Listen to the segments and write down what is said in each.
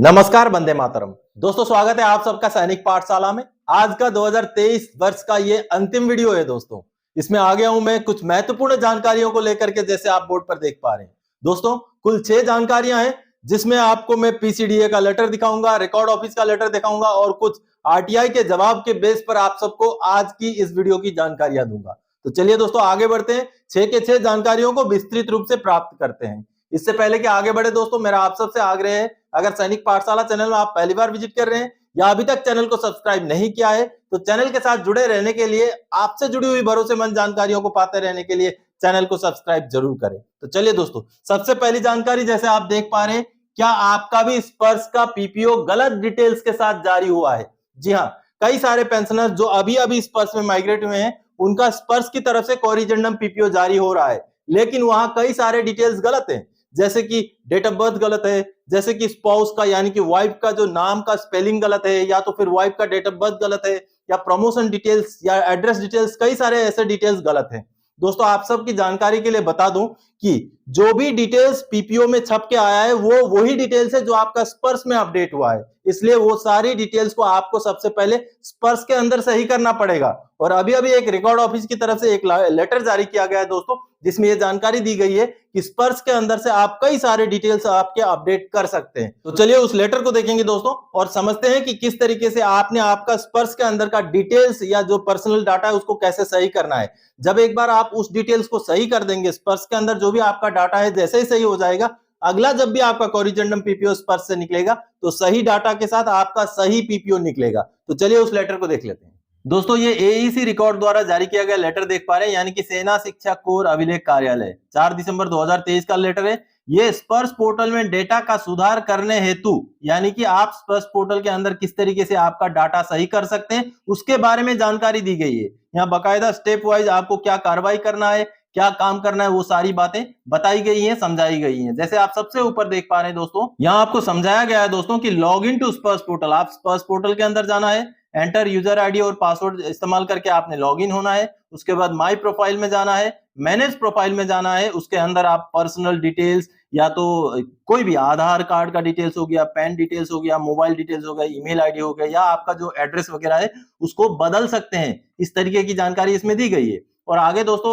नमस्कार, वंदे मातरम। दोस्तों, स्वागत है आप सबका सैनिक पाठशाला में। आज का 2023 वर्ष का ये अंतिम वीडियो है दोस्तों। इसमें आ गया हूं मैं कुछ महत्वपूर्ण जानकारियों को लेकर के, जैसे आप बोर्ड पर देख पा रहे हैं। दोस्तों, कुल 6 जानकारियां हैं, जिसमें आपको मैं पीसीडीए का लेटर दिखाऊंगा, रिकॉर्ड ऑफिस का लेटर दिखाऊंगा और कुछ आरटीआई के जवाब के बेस पर आप सबको आज की इस वीडियो की जानकारियां दूंगा। तो चलिए दोस्तों, आगे बढ़ते हैं। 6 के 6 जानकारियों को विस्तृत रूप से प्राप्त करते हैं। इससे पहले कि आगे बढ़े दोस्तों, मेरा आप सबसे आग्रह है, अगर सैनिक पाठशाला चैनल में आप पहली बार विजिट कर रहे हैं या अभी तक चैनल को सब्सक्राइब नहीं किया है, तो चैनल के साथ जुड़े रहने के लिए, आपसे जुड़ी हुई भरोसेमंद जानकारियों को पाते रहने के लिए चैनल को सब्सक्राइब जरूर करें। तो चलिए दोस्तों, सबसे पहली जानकारी, जैसे आप देख पा रहे हैं, क्या आपका भी स्पर्श का पीपीओ गलत डिटेल्स के साथ जारी हुआ है? जी हाँ, कई सारे पेंशनर जो अभी अभी स्पर्श में माइग्रेट हुए हैं, उनका स्पर्श की तरफ से कोरिजेंडम पीपीओ जारी हो रहा है, लेकिन वहां कई सारे डिटेल्स गलत हैं। जैसे कि डेट ऑफ बर्थ गलत है, जैसे कि स्पाउस का यानी कि वाइफ का जो नाम का स्पेलिंग गलत है, या तो फिर वाइफ का डेट ऑफ बर्थ गलत है, या प्रमोशन डिटेल्स या एड्रेस डिटेल्स, कई सारे ऐसे डिटेल्स गलत हैं। दोस्तों, आप सबकी जानकारी के लिए बता दूं कि जो भी डिटेल्स पीपीओ में छप के आया है, वो वही डिटेल्स है जो आपका स्पर्श में अपडेट हुआ है। इसलिए वो सारी डिटेल्स को आपको सबसे पहले स्पर्श के अंदर सही करना पड़ेगा। और अभी अभी एक रिकॉर्ड ऑफिस की तरफ से एक लेटर जारी किया गया है दोस्तों, जिसमें ये जानकारी दी गई है कि स्पर्श के अंदर से आप कई सारे डिटेल्स आपके अपडेट कर सकते हैं। तो चलिए उस लेटर को देखेंगे दोस्तों, और समझते हैं कि किस तरीके से आपने आपका स्पर्श के अंदर का डिटेल्स या जो पर्सनल डाटा है उसको कैसे सही करना है। जब एक बार आप उस डिटेल्स को सही कर देंगे, स्पर्श के अंदर जो भी आपका डाटा है जैसे ही सही हो जाएगा, अगला जब भी आपका कोरिजेंडम पीपीओ स्पर्श से निकलेगा, तो सही डाटा के साथ आपका सही पीपीओ निकलेगा। तो चलिए उस लेटर को देख लेते हैं। दोस्तों, ये एईसी रिकॉर्ड द्वारा जारी किया गया लेटर देख पा रहे हैं, यानी कि सेना शिक्षा कोर अभिलेख कार्यालय, 4 दिसंबर 2023 का लेटर है। ये स्पर्श पोर्टल में डेटा का सुधार करने हेतु, यानी कि आप स्पर्श पोर्टल के अंदर किस तरीके से आपका डाटा सही कर सकते हैं, उसके बारे में जानकारी दी गई है। यहाँ बकायदा स्टेप वाइज आपको क्या कार्रवाई करना है, क्या काम करना है, वो सारी बातें बताई गई हैं, समझाई गई हैं। जैसे आप सबसे ऊपर देख पा रहे हैं दोस्तों, यहाँ आपको समझाया गया है दोस्तों कि लॉग इन टू स्पर्श पोर्टल। आप स्पर्श पोर्टल के अंदर जाना है, एंटर यूजर आईडी और पासवर्ड इस्तेमाल करके आपने लॉग इन होना है। उसके बाद माई प्रोफाइल में जाना है, मैनेज प्रोफाइल में जाना है। उसके अंदर आप पर्सनल डिटेल्स, या तो कोई भी आधार कार्ड का डिटेल्स हो गया, पैन डिटेल्स हो गया, मोबाइल डिटेल्स हो गया, ईमेल आईडी हो गया, या आपका जो एड्रेस वगैरह है उसको बदल सकते हैं। इस तरीके की जानकारी इसमें दी गई है। और आगे दोस्तों,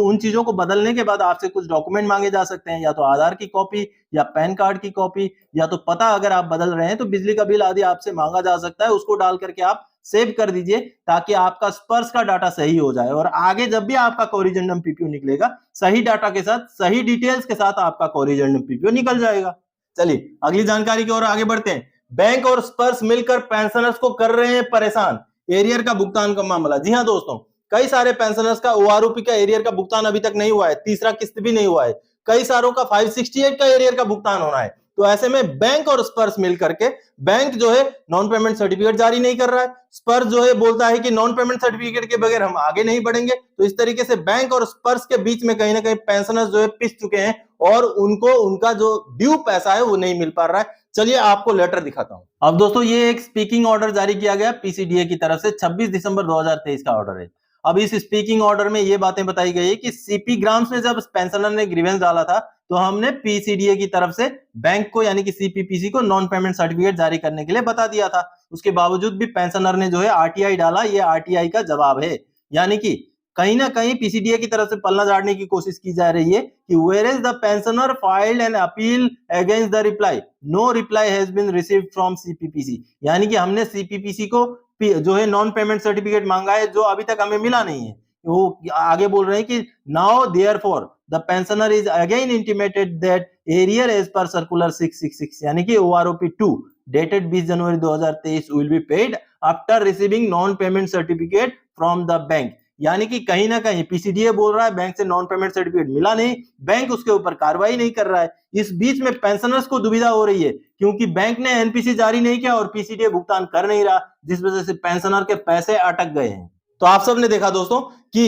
उन चीजों को बदलने के बाद आपसे कुछ डॉक्यूमेंट मांगे जा सकते हैं, या तो आधार की कॉपी, या पैन कार्ड की कॉपी, या तो पता अगर आप बदल रहे हैं तो बिजली का बिल आदि आपसे मांगा जा सकता है। उसको डाल करके आप सेव कर दीजिए, ताकि आपका स्पर्श का डाटा सही हो जाए। और आगे जब भी आपका कोरिजेंडम पीपीओ निकलेगा, सही डाटा के साथ, सही डिटेल्स के साथ आपका कोरिजेंडम पीपीओ निकल जाएगा। चलिए अगली जानकारी की ओर आगे बढ़ते हैं। बैंक और स्पर्श मिलकर पेंशनर्स को कर रहे हैं परेशान, एरियर का भुगतान का मामला। जी हाँ दोस्तों, कई सारे पेंशनर्स का ओआरओपी का एरियर का भुगतान अभी तक नहीं हुआ है, तीसरा किस्त भी नहीं हुआ है। कई सारों का 568 का एरियर का भुगतान होना है। तो ऐसे में बैंक और स्पर्श मिल करके, बैंक जो है नॉन पेमेंट सर्टिफिकेट जारी नहीं कर रहा है, स्पर्श जो है बोलता है कि नॉन पेमेंट सर्टिफिकेट के बगैर हम आगे नहीं बढ़ेंगे। तो इस तरीके से बैंक और स्पर्श के बीच में कहीं ना कहीं पेंशनर्स जो है पिस चुके हैं, और उनको उनका जो ड्यू पैसा है वो नहीं मिल पा रहा है। चलिए आपको लेटर दिखाता हूं। अब दोस्तों, ये एक स्पीकिंग ऑर्डर जारी किया गया पीसीडीए की तरफ से, 26 दिसंबर 2023 का ऑर्डर है। अब इस स्पीकिंग ऑर्डर में ये बातें बताई गई है कि सीपी ग्राम्स में जब पेंशनर ने ग्रीवेंस डाला था, तो हमने पीसीडीए की तरफ से बैंक को, यानी कि सीपीपीसी को, नॉन पेमेंट सर्टिफिकेट जारी करने के लिए बता दिया था। उसके बावजूद भी पेंशनर ने जो है आरटीआई डाला। ये आरटीआई का जवाब है, यानी कि कहीं ना कहीं पीसीडीए की तरफ से पल्ला झाड़ने की कोशिश की जा रही है कि where is the pensioner filed an appeal against the reply, no reply has been received from CPPC. यानी कि हमने सीपीपीसी को जो है नॉन पेमेंट सर्टिफिकेट मांगा है, जो अभी तक हमें मिला नहीं है। वो आगे बोल रहे हैं कि now therefore the pensioner is again intimated that arrear as per circular 666, यानी कि OROP 2 dated 20 January 2023 will be paid after receiving non payment certificate from the bank. यानी कि कहीं ना कहीं पीसीडीए बोल रहा है बैंक से नॉन पेमेंट सर्टिफिकेट मिला नहीं, बैंक उसके ऊपर कार्रवाई नहीं कर रहा है। इस बीच में पेंशनर्स को दुविधा हो रही है, क्योंकि बैंक ने एनपीसी जारी नहीं किया और पीसीडीए भुगतान कर नहीं रहा, जिस वजह से पेंशनर के पैसे अटक गए हैं। तो आप सबने देखा दोस्तों कि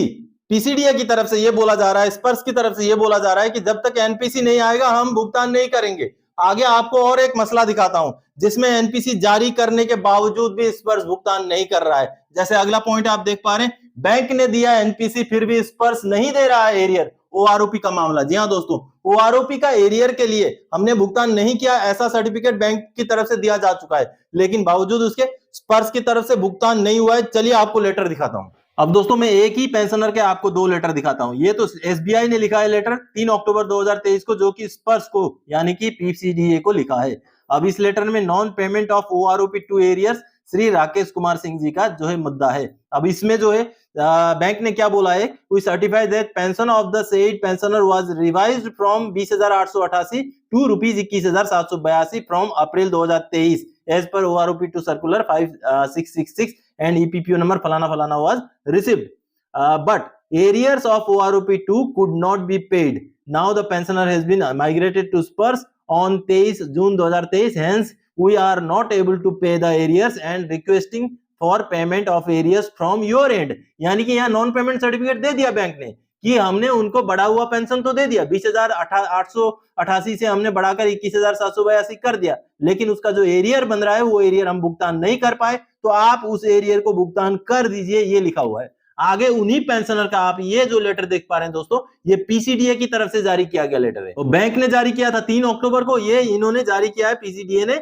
पीसीडीए की तरफ से यह बोला जा रहा है, स्पर्श की तरफ से यह बोला जा रहा है कि जब तक एनपीसी नहीं आएगा हम भुगतान नहीं करेंगे। आगे आपको और एक मसला दिखाता हूं, जिसमें एनपीसी जारी करने के बावजूद भी स्पर्श भुगतान नहीं कर रहा है। जैसे अगला पॉइंट आप देख पा रहे हैं, बैंक ने दिया एनपीसी, फिर भी स्पर्श नहीं दे रहा है एरियर, ओआरओपी का मामला। जी हाँ दोस्तों, ओआरओपी का एरियर के लिए हमने भुगतान नहीं किया, ऐसा सर्टिफिकेट बैंक की तरफ से दिया जा चुका है, लेकिन बावजूद उसके स्पर्श की तरफ से भुगतान नहीं हुआ है। चलिए आपको लेटर दिखाता हूं। अब दोस्तों मैं एक ही पेंशनर के आपको दो लेटर दिखाता हूं। ये तो एसबीआई ने लिखा है लेटर 3 अक्टूबर 2023 को, जो कि स्पर्श को यानी कि पीसीडीए को लिखा है। अब इस लेटर में non payment of OROP two arrears Shri Rakesh Kumar Singh ji का जो है मुद्दा है। अब इसमें जो है बैंक ने क्या बोला है, we certify that pension of the said pensioner was revised from 20,888 to rupees 21,782 फ्रॉम April 2023 as per OROP two circular 5666 and EPPO number फलाना फलाना was received, but arrears of OROP2 could not be paid. Now the pensioner has been migrated to Spurs on 23 June 2023. Hence, we are not able to pay the arrears and requesting for payment of arrears from your end. यानी कि यहाँ non payment certificate दे दिया bank ने कि हमने उनको बढ़ा हुआ पेंशन तो दे दिया, 20,888 से हमने बढ़ाकर 21,782 कर दिया, लेकिन उसका जो एरियर बन रहा है वो एरियर हम भुगतान नहीं कर पाए, तो आप उस एरियर को भुगतान कर दीजिए, ये लिखा हुआ है। आगे उन्हीं पेंशनर का आप ये जो लेटर देख पा रहे हैं दोस्तों, ये पीसीडीए की तरफ से जारी किया गया लेटर है। तो बैंक ने जारी किया था 3 अक्टूबर को, ये इन्होंने जारी किया है पीसीडीए ने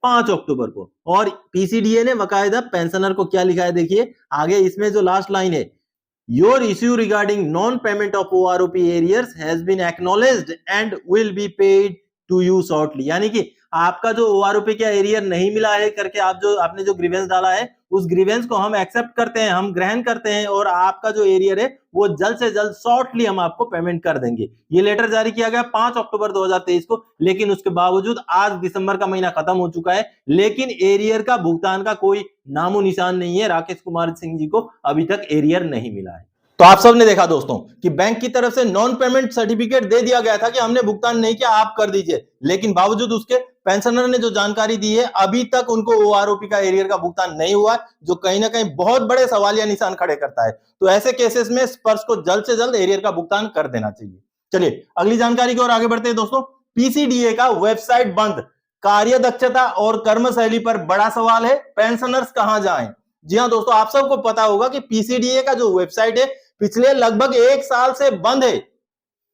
5 अक्टूबर को। और पीसीडीए ने बकायदा पेंशनर को क्या लिखा है, देखिए आगे इसमें जो लास्ट लाइन है, your issue regarding non payment of OROP arrears has been acknowledged and will be paid to you shortly. यानी कि आपका जो ओआरओपी का एरियर नहीं मिला है करके आपने जो ग्रीवेंस डाला है, उस ग्रीवेंस को हम एक्सेप्ट करते हैं, हम ग्रहण करते हैं, और आपका जो एरियर है वो जल्द से जल्द शॉर्टली हम आपको पेमेंट कर देंगे। ये लेटर जारी किया गया 5 अक्टूबर 2023 को, लेकिन उसके बावजूद आज दिसंबर का महीना खत्म हो चुका है, लेकिन एरियर का भुगतान का कोई नामो निशान नहीं है। राकेश कुमार सिंह जी को अभी तक एरियर नहीं मिला है। तो आप सबने देखा दोस्तों कि बैंक की तरफ से नॉन पेमेंट सर्टिफिकेट दे दिया गया था कि हमने भुगतान नहीं किया, आप कर दीजिए, लेकिन बावजूद उसके पेंशनर ने जो जानकारी दी है, अभी तक उनको ओआरओपी का एरियर का भुगतान नहीं हुआ, जो कहीं ना कहीं बहुत बड़े सवालिया निशान खड़े करता है। तो ऐसे केसेस में स्पर्श को जल्द से जल्द एरियर का भुगतान कर देना चाहिए। चलिए अगली जानकारी की ओर आगे बढ़ते हैं दोस्तों। पीसीडीए का वेबसाइट बंद, कार्य दक्षता और कर्मशैली पर बड़ा सवाल है, पेंशनर्स कहां जाएं? जी हाँ दोस्तों, आप सबको पता होगा कि पीसीडीए का जो वेबसाइट है पिछले लगभग 1 साल से बंद है।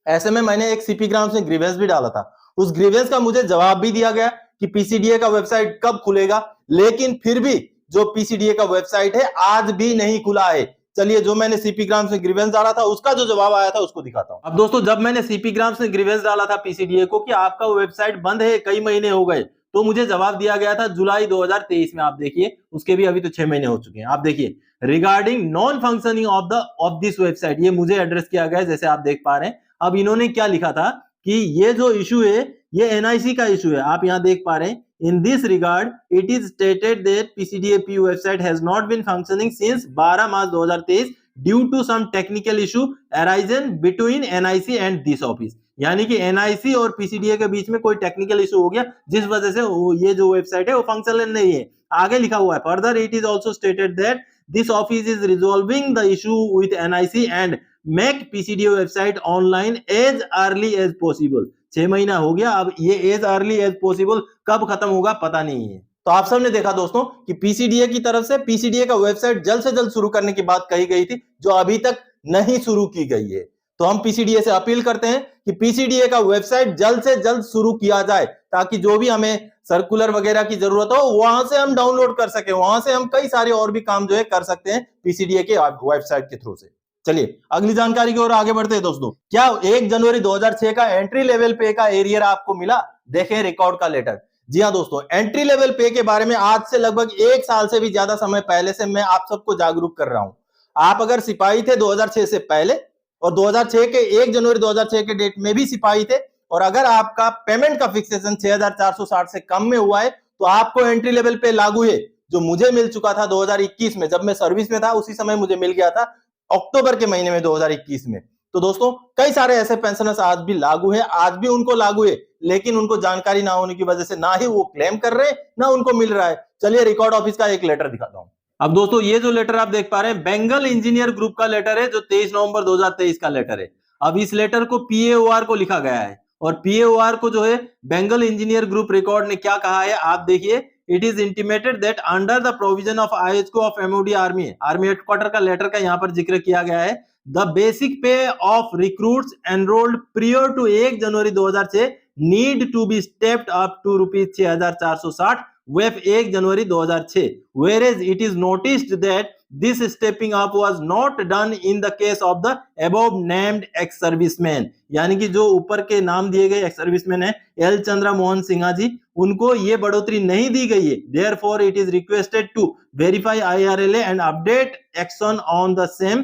ऐसे में मैंने एक सीपी ग्राम से ग्रीवेंस भी डाला था, उस ग्रीवेंस का मुझे जवाब भी दिया गया कि पीसीडीए का वेबसाइट कब खुलेगा, लेकिन फिर भी जो पीसीडीए का वेबसाइट है आज भी नहीं खुला है। चलिए जो मैंने सीपी ग्राम से ग्रीवेंस डाला था उसका जो जवाब आया था उसको दिखाता हूं। अब दोस्तों जब मैंने सीपी ग्राम से ग्रीवेंस डाला था पीसीडीए को कि आपका वेबसाइट बंद है, कई महीने हो गए, तो मुझे जवाब दिया गया था जुलाई 2023 में। आप देखिए उसके भी अभी तो 6 महीने हो चुके हैं। आप देखिए regarding non functioning of this website, ये मुझे एड्रेस किया गया है जैसे आप देख पा रहे हैं। अब इन्होंने क्या लिखा था कि ये जो इशू है ये एनआईसी का इशू है, आप यहां देख पा रहे हैं। In this regard it is stated that PCDA website has not been functioning since 12 March 2023 due to some technical issue arisen between NIC and this office. यानी कि एनआईसी और पीसीडीए के बीच में कोई टेक्निकल इशू हो गया, जिस वजह से ये जो वेबसाइट है वो फंक्शनल नहीं है। आगे लिखा हुआ है, further it is also stated that this office is resolving the issue with NIC and make PCDA website online as early as possible. 6 महीना हो गया, अब ये एज अर्ली एज पॉसिबल कब खत्म होगा पता नहीं है। तो आप सबने देखा दोस्तों कि पीसीडीए की तरफ से पीसीडीए का वेबसाइट जल्द से जल्द शुरू करने की बात कही गई थी, जो अभी तक नहीं शुरू की गई है। तो हम पीसीडीए से अपील करते हैं कि पीसीडीए का वेबसाइट जल्द से जल्द शुरू किया जाए, ताकि जो भी हमें सर्कुलर वगैरह की जरूरत हो वहां से हम डाउनलोड कर सके, वहां से हम कई सारे और भी काम जो है कर सकते हैं पीसीडीए के वेबसाइट के थ्रू से। चलिए अगली जानकारी की ओर आगे बढ़ते हैं दोस्तों। क्या 1 जनवरी 2006 का एंट्री लेवल पे का एरियर आपको मिला? देखें रिकॉर्ड का लेटर। जी हाँ दोस्तों, एंट्री लेवल पे के बारे में आज से लगभग 1 साल से भी ज्यादा समय पहले से मैं आप सबको जागरूक कर रहा हूं। आप अगर सिपाही थे 2006 से पहले और 2006 के 1 जनवरी 2006 के डेट में भी सिपाही थे, और अगर आपका पेमेंट का फिक्सेशन 6460 से कम में हुआ है, तो आपको एंट्री लेवल पे लागू है, जो मुझे मिल चुका था 2021 में। जब मैं सर्विस में था उसी समय मुझे मिल गया था, अक्टूबर के महीने में 2021 में। तो दोस्तों कई सारे ऐसे पेंशनर्स आज भी लागू है, आज भी उनको लागू है, लेकिन उनको जानकारी ना होने की वजह से ना ही वो क्लेम कर रहे हैं ना उनको मिल रहा है। चलिए रिकॉर्ड ऑफिस का एक लेटर दिखाता हूं। अब दोस्तों ये जो लेटर आप देख पा रहे हैं बेंगल इंजीनियर ग्रुप का लेटर है, जो 23 नवंबर 2023 का लेटर है। अब इस लेटर को पीएओआर को लिखा गया है, और पीएओआर को जो है बेंगल इंजीनियर ग्रुप रिकॉर्ड ने क्या कहा है आप देखिए it is intimated that under the provision of IHQ of MOD army headquarter का लेटर का यहाँ पर जिक्र किया गया है। The basic pay of recruits enrolled prior to 1 January 2006 need to be stepped up to ₹6,460 वेफ 1 January 2006, whereas it is noticed that this stepping up was not done in the case of the above named ex servicemen। यानी कि जो ऊपर के नाम दिए गए ex serviceman है एल चंद्रा मोहन सिन्हा जी, उनको ये बढ़ोतरी नहीं दी गई है। therefore it is requested to verify IRLA and update action on the same।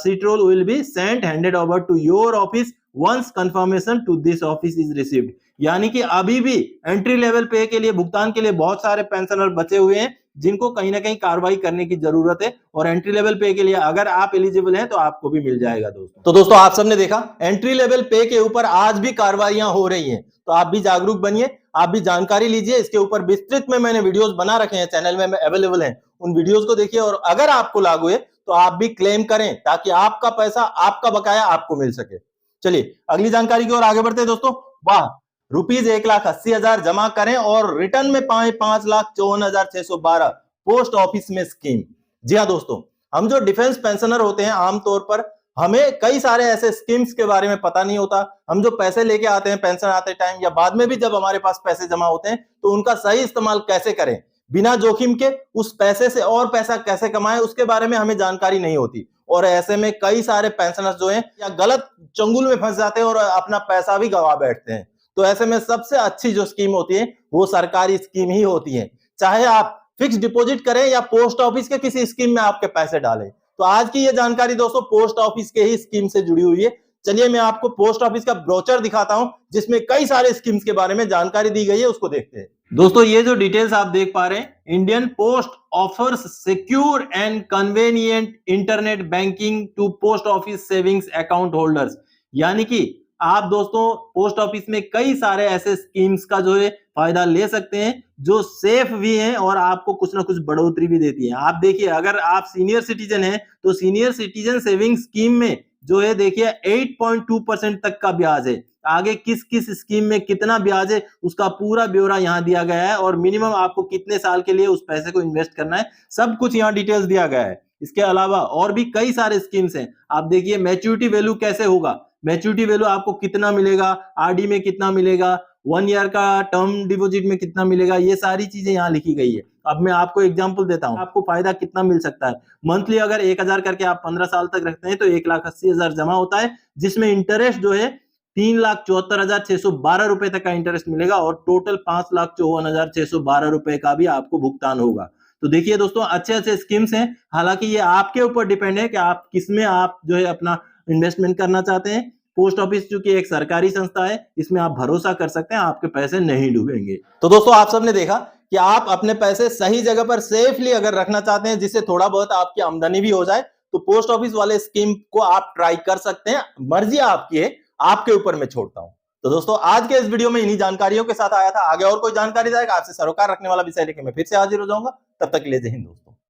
sheet roll will be sent handed over to your office once confirmation to this office is received। यानी कि अभी भी एंट्री लेवल पे के लिए भुगतान के लिए बहुत सारे पेंशनर बचे हुए हैं जिनको कहीं ना कहीं कार्रवाई करने की जरूरत है, और एंट्री लेवल पे के लिए अगर आप एलिजिबल हैं तो आपको भी मिल जाएगा दोस्तों। तो दोस्तों आप सबने देखा एंट्री लेवल पे के ऊपर आज भी कार्रवाइयां हो रही हैं, तो आप भी जागरूक बनिए, आप भी जानकारी लीजिए। इसके ऊपर विस्तृत में मैंने वीडियोस बना रखे हैं, चैनल में अवेलेबल हैं, उन वीडियोस को देखिए और अगर आपको लागू है तो आप भी क्लेम करें ताकि आपका पैसा, आपका बकाया आपको मिल सके। चलिए अगली जानकारी की ओर आगे बढ़ते हैं दोस्तों। वाह, ₹1,80,000 जमा करें और रिटर्न में पाएं 5,54,612 पोस्ट ऑफिस में स्कीम। जी हाँ दोस्तों, हम जो डिफेंस पेंशनर होते हैं आमतौर पर हमें कई सारे ऐसे स्कीम्स के बारे में पता नहीं होता। हम जो पैसे लेके आते हैं पेंशन आते टाइम या बाद में भी जब हमारे पास पैसे जमा होते हैं तो उनका सही इस्तेमाल कैसे करें, बिना जोखिम के उस पैसे से और पैसा कैसे कमाएं, उसके बारे में हमें जानकारी नहीं होती। और ऐसे में कई सारे पेंशनर्स जो हैं या गलत चंगुल में फंस जाते हैं और अपना पैसा भी गवा बैठते हैं। तो ऐसे में सबसे अच्छी जो स्कीम होती है वो सरकारी स्कीम ही होती है, चाहे आप फिक्स डिपॉजिट करें या पोस्ट ऑफिस के किसी स्कीम में आपके पैसे डालें। तो आज की ये जानकारी दोस्तों पोस्ट ऑफिस के ही स्कीम से जुड़ी हुई है। चलिए मैं आपको पोस्ट ऑफिस का ब्रोचर दिखाता हूं जिसमें कई सारे स्कीम्स के बारे में जानकारी दी गई है, उसको देखते हैं। दोस्तों ये जो डिटेल्स आप देख पा रहे हैं, Indian post offers secure and convenient internet banking to post office savings account holders. यानी कि आप दोस्तों पोस्ट ऑफिस में कई सारे ऐसे स्कीम्स का जो है फायदा ले सकते हैं जो सेफ भी हैं और आपको कुछ ना कुछ बढ़ोतरी भी देती है। आप देखिए अगर आप सीनियर सिटीजन हैं तो सीनियर सिटीजन सेविंग स्कीम में जो है देखिए 8.2% तक का ब्याज है। आगे किस किस स्कीम में कितना ब्याज है उसका पूरा ब्यौरा यहाँ दिया गया है और मिनिमम आपको कितने साल के लिए उस पैसे को इन्वेस्ट करना है, सब कुछ यहाँ डिटेल्स दिया गया है। इसके अलावा और भी कई सारे स्कीम्स हैं। आप देखिए मैच्योरिटी वैल्यू कैसे होगा, मैच्योरिटी वैल्यू आपको कितना मिलेगा, आरडी में कितना मिलेगा, 1 ईयर का टर्म डिपॉजिट में कितना मिलेगा, ये सारी चीजें यहाँ लिखी गई है। अब मैं आपको एग्जांपल देता हूँ, आपको फायदा कितना मिल सकता है। मंथली अगर 1,000 करके आप 15 साल तक रखते हैं तो 1,80,000 जमा होता है, जिसमें इंटरेस्ट जो है 3,74,612 रुपए तक का इंटरेस्ट मिलेगा और टोटल 5,54,612 रुपए का भी आपको भुगतान होगा। तो देखिए दोस्तों अच्छे अच्छे स्कीम्स हैं, हालांकि ये आपके ऊपर डिपेंड है कि आप किसमें आप जो है अपना इन्वेस्टमेंट करना चाहते हैं। पोस्ट ऑफिस चूंकि एक सरकारी संस्था है, इसमें आप भरोसा कर सकते हैं, आपके पैसे नहीं डूबेंगे। तो दोस्तों आप सबने देखा कि आप अपने पैसे सही जगह पर सेफली अगर रखना चाहते हैं जिससे थोड़ा बहुत आपकी आमदनी भी हो जाए तो पोस्ट ऑफिस वाले स्कीम को आप ट्राई कर सकते हैं। मर्जी आपकी है, आपके ऊपर मैं छोड़ता हूं। तो दोस्तों आज के इस वीडियो में इन्हीं जानकारियों के साथ आया था। आगे और कोई जानकारी जाएगा आपसे सरोकार रखने वाला विषय लेकर मैं फिर से हाजिर हो जाऊंगा। तब तक के लिए जय हिंद दोस्तों।